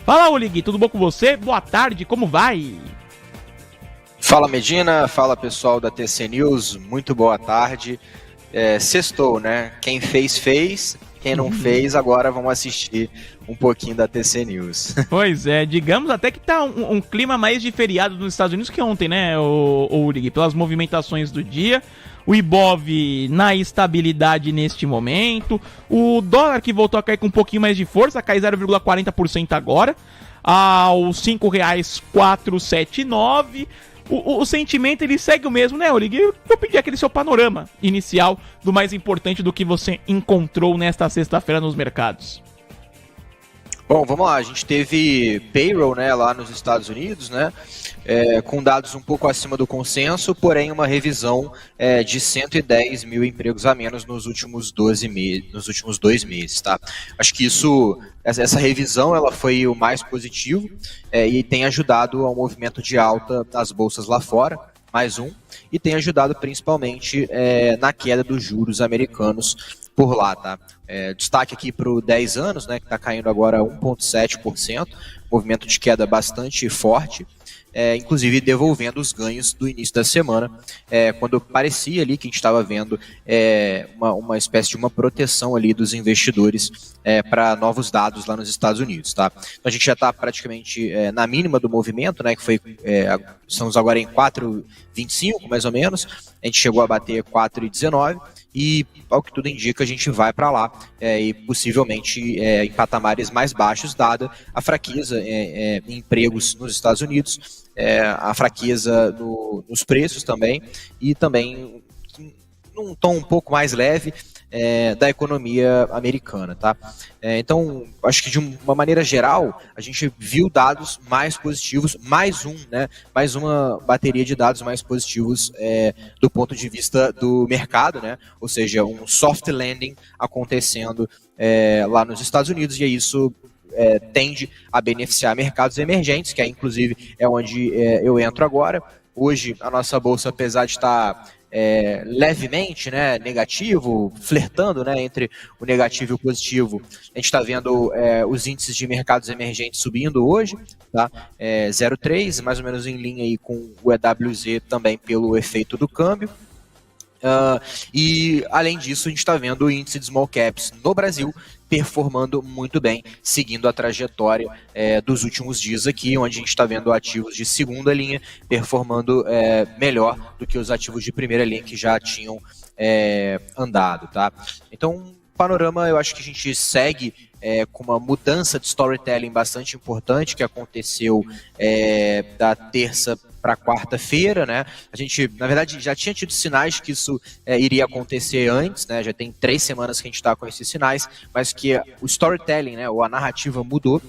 Fala, Ulig, tudo bom com você? Boa tarde, como vai? Fala, Medina, fala pessoal da TC News, muito boa tarde. Sextou, né? Quem fez, quem não fez, agora vamos assistir um pouquinho da TC News. Pois é, digamos até que tá um clima mais de feriado nos Estados Unidos que ontem, né, o Ulig, pelas movimentações do dia. O Ibov na estabilidade neste momento. O dólar que voltou a cair com um pouquinho mais de força, cai 0,40% agora, aos R$ 5,479. O sentimento ele segue o mesmo, né, Ulig? Eu vou pedir aquele seu panorama inicial do mais importante do que você encontrou nesta sexta-feira nos mercados. Bom, vamos lá, a gente teve payroll, né, lá nos Estados Unidos, né, com dados um pouco acima do consenso, porém uma revisão de 110 mil empregos a menos nos últimos 2 meses, tá? Acho que essa revisão ela foi o mais positivo e tem ajudado ao movimento de alta das bolsas lá fora, mais um, e tem ajudado principalmente na queda dos juros americanos por lá, tá? Destaque aqui para o 10 anos, né, que está caindo agora 1,7%, movimento de queda bastante forte, inclusive devolvendo os ganhos do início da semana, quando parecia ali que a gente estava vendo uma espécie de uma proteção ali dos investidores para novos dados lá nos Estados Unidos, tá? Então a gente já está praticamente na mínima do movimento, né, que foi, estamos agora em 4,25 mais ou menos, a gente chegou a bater 4,19 e, ao que tudo indica, a gente vai para lá e possivelmente em patamares mais baixos, dada a fraqueza em empregos nos Estados Unidos, a fraqueza nos preços também e também num tom um pouco mais leve da economia americana, tá? Então, acho que de uma maneira geral, a gente viu dados mais positivos, mais uma bateria de dados mais positivos do ponto de vista do mercado, né? Ou seja, um soft landing acontecendo lá nos Estados Unidos, e isso tende a beneficiar mercados emergentes, que inclusive é onde eu entro agora. Hoje, a nossa bolsa, apesar de estar levemente, né, negativo, flertando, né, entre o negativo e o positivo, a gente está vendo os índices de mercados emergentes subindo hoje, tá? 0,3, mais ou menos em linha aí com o EWZ também pelo efeito do câmbio. E além disso, a gente está vendo o índice de small caps no Brasil performando muito bem, seguindo a trajetória dos últimos dias aqui, onde a gente está vendo ativos de segunda linha performando melhor do que os ativos de primeira linha que já tinham andado, tá? Então, panorama, eu acho que a gente segue com uma mudança de storytelling bastante importante que aconteceu da terça para quarta-feira, né? A gente, na verdade, já tinha tido sinais que isso iria acontecer antes, né? Já tem 3 semanas que a gente está com esses sinais, mas que o storytelling, né, ou a narrativa mudou,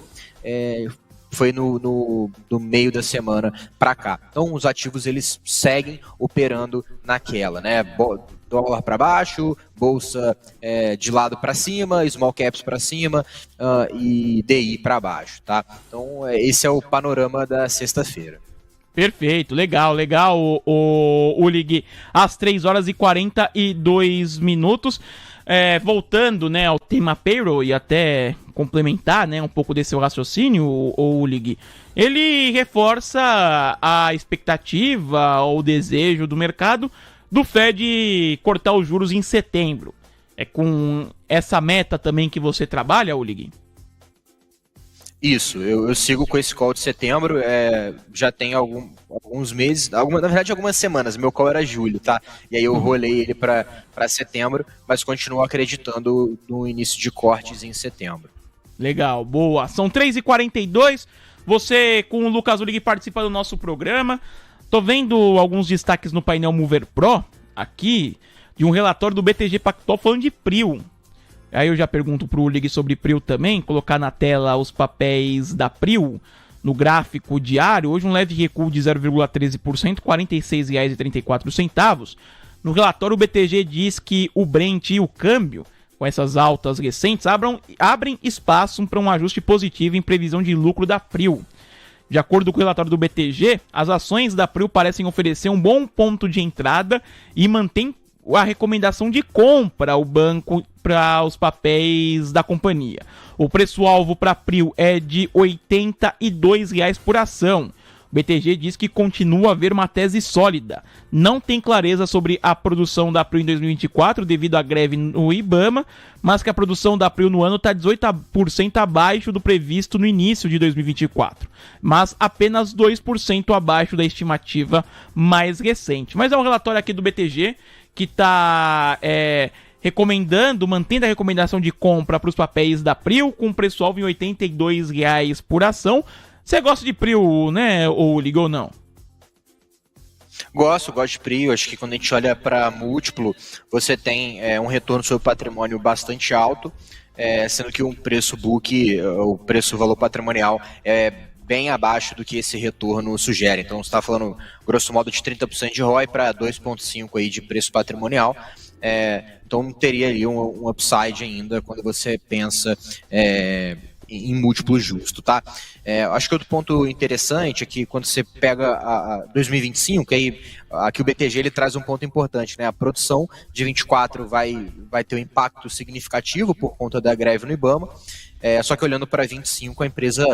foi no meio da semana para cá. Então, os ativos, eles seguem operando naquela, né? Dólar para baixo, bolsa de lado para cima, small caps para cima e DI para baixo, tá? Então, esse é o panorama da sexta-feira. Perfeito, legal, Ulig, às 3h42. Voltando, né, ao tema payroll e até complementar, né, um pouco desse seu raciocínio, o Ulig, ele reforça a expectativa ou o desejo do mercado do Fed cortar os juros em setembro. É com essa meta também que você trabalha, Ulig? Isso, eu sigo com esse call de setembro, já tem alguns meses, na verdade algumas semanas, meu call era julho, tá? E aí eu rolei ele para setembro, mas continuo acreditando no início de cortes em setembro. Legal, boa. São 3h42, você com o Lucas Ulig participa do nosso programa. Tô vendo alguns destaques no painel Mover Pro, aqui, de um relatório do BTG Pactual falando de PRIO. Aí eu já pergunto pro Ulig sobre PRIO também, colocar na tela os papéis da PRIO no gráfico diário. Hoje um leve recuo de 0,13%, R$ 46,34. No relatório o BTG diz que o Brent e o câmbio, com essas altas recentes, abrem espaço para um ajuste positivo em previsão de lucro da PRIO. De acordo com o relatório do BTG, as ações da PRIO parecem oferecer um bom ponto de entrada e mantém a recomendação de compra ao banco para os papéis da companhia. O preço-alvo para Prio é de R$ 82 por ação. O BTG diz que continua a haver uma tese sólida. Não tem clareza sobre a produção da Prio em 2024 devido à greve no IBAMA, mas que a produção da Prio no ano está 18% abaixo do previsto no início de 2024, mas apenas 2% abaixo da estimativa mais recente. Mas é um relatório aqui do BTG que está mantendo a recomendação de compra para os papéis da Prio com preço-alvo em R$ 82 por ação. Você gosta de Prio, né, ou ligou ou não? Gosto de Prio. Acho que quando a gente olha para múltiplo, você tem um retorno sobre o patrimônio bastante alto, sendo que um preço book, o preço valor patrimonial, é bem abaixo do que esse retorno sugere. Então você está falando, grosso modo, de 30% de ROI para 2,5% aí de preço patrimonial. Então teria ali um upside ainda quando você pensa em múltiplo justo, tá? Acho que outro ponto interessante é que quando você pega a 2025, aí aqui o BTG ele traz um ponto importante, né? A produção de 24 vai ter um impacto significativo por conta da greve no IBAMA. Só que olhando para 25, a empresa,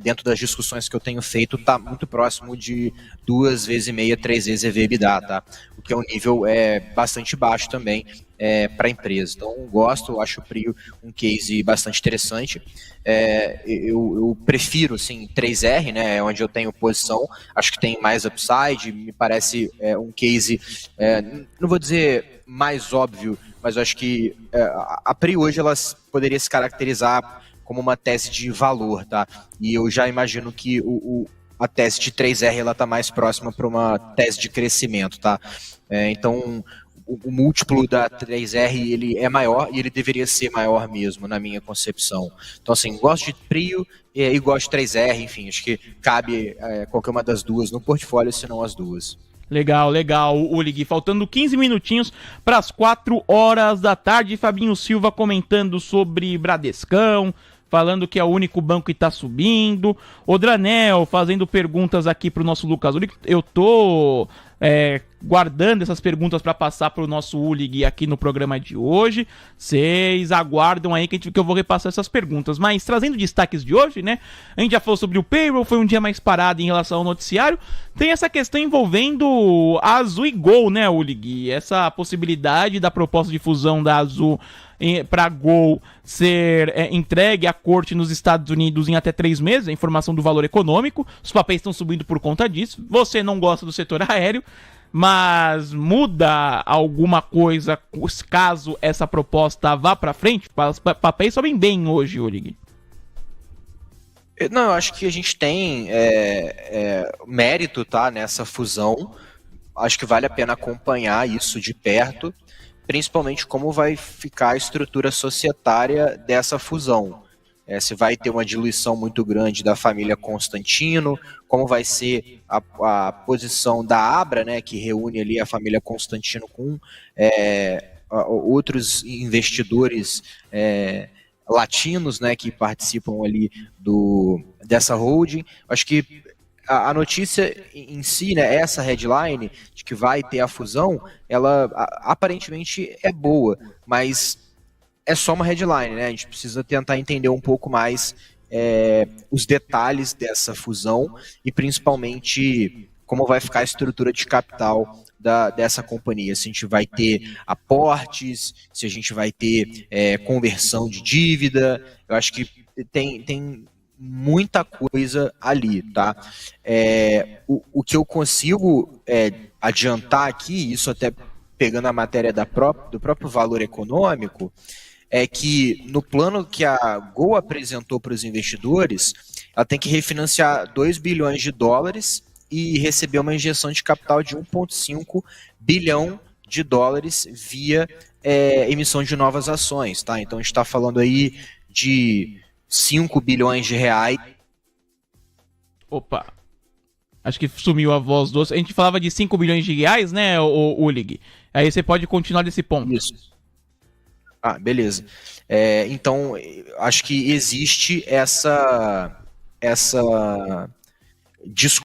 dentro das discussões que eu tenho feito, está muito próximo de 2,5 vezes, 3 vezes EV/EBITDA, tá? O que é um nível bastante baixo também para a empresa. Então, acho o Prio um case bastante interessante. Eu prefiro, assim, 3R, né? Onde eu tenho posição. Acho que tem mais upside, me parece um case, não vou dizer mais óbvio, mas eu acho que a Prio hoje ela poderia se caracterizar como uma tese de valor, tá? E eu já imagino que a tese de 3R ela está mais próxima para uma tese de crescimento, tá? Então, o múltiplo da 3R ele é maior e ele deveria ser maior mesmo, na minha concepção. Então, assim, gosto de Prio e gosto de 3R, enfim, acho que cabe qualquer uma das duas no portfólio, se não as duas. Legal, Ulig. Faltando 15 minutinhos para as 4 horas da tarde. Fabinho Silva comentando sobre Bradescão, falando que é o único banco que está subindo. O Dranel fazendo perguntas aqui para o nosso Lucas Ulig. Eu tô guardando essas perguntas para passar para o nosso Ulig aqui no programa de hoje. Vocês aguardam aí que eu vou repassar essas perguntas. Mas trazendo destaques de hoje, né? A gente já falou sobre o payroll, foi um dia mais parado em relação ao noticiário. Tem essa questão envolvendo a Azul e Gol, né, Ulig? Essa possibilidade da proposta de fusão da Azul para Gol ser entregue à corte nos Estados Unidos em até 3 meses, a informação do valor econômico. Os papéis estão subindo por conta disso. Você não gosta do setor aéreo, mas muda alguma coisa caso essa proposta vá para frente? Os papéis sobem bem hoje, Ulig. Não, eu acho que a gente tem mérito, tá, nessa fusão. Acho que vale a pena acompanhar isso de perto, principalmente como vai ficar a estrutura societária dessa fusão. Se vai ter uma diluição muito grande da família Constantino, como vai ser a posição da Abra, né, que reúne ali a família Constantino com outros investidores latinos, né, que participam ali dessa holding. Acho que a notícia em si, né, essa headline de que vai ter a fusão, ela aparentemente é boa, mas é só uma headline, né? A gente precisa tentar entender um pouco mais os detalhes dessa fusão e principalmente como vai ficar a estrutura de capital dessa companhia. Se a gente vai ter aportes, se a gente vai ter conversão de dívida. Eu acho que tem muita coisa ali, tá? O que eu consigo adiantar aqui, isso até pegando a matéria do próprio valor econômico, é que no plano que a Gol apresentou para os investidores, ela tem que refinanciar 2 bilhões de dólares e receber uma injeção de capital de 1,5 bilhão de dólares via emissão de novas ações, tá? Então a gente está falando aí de 5 bilhões de reais. Opa, acho que sumiu a voz do... A gente falava de 5 bilhões de reais, né, Ulig? Aí você pode continuar desse ponto. Isso. Beleza. Então, acho que existe essa discussão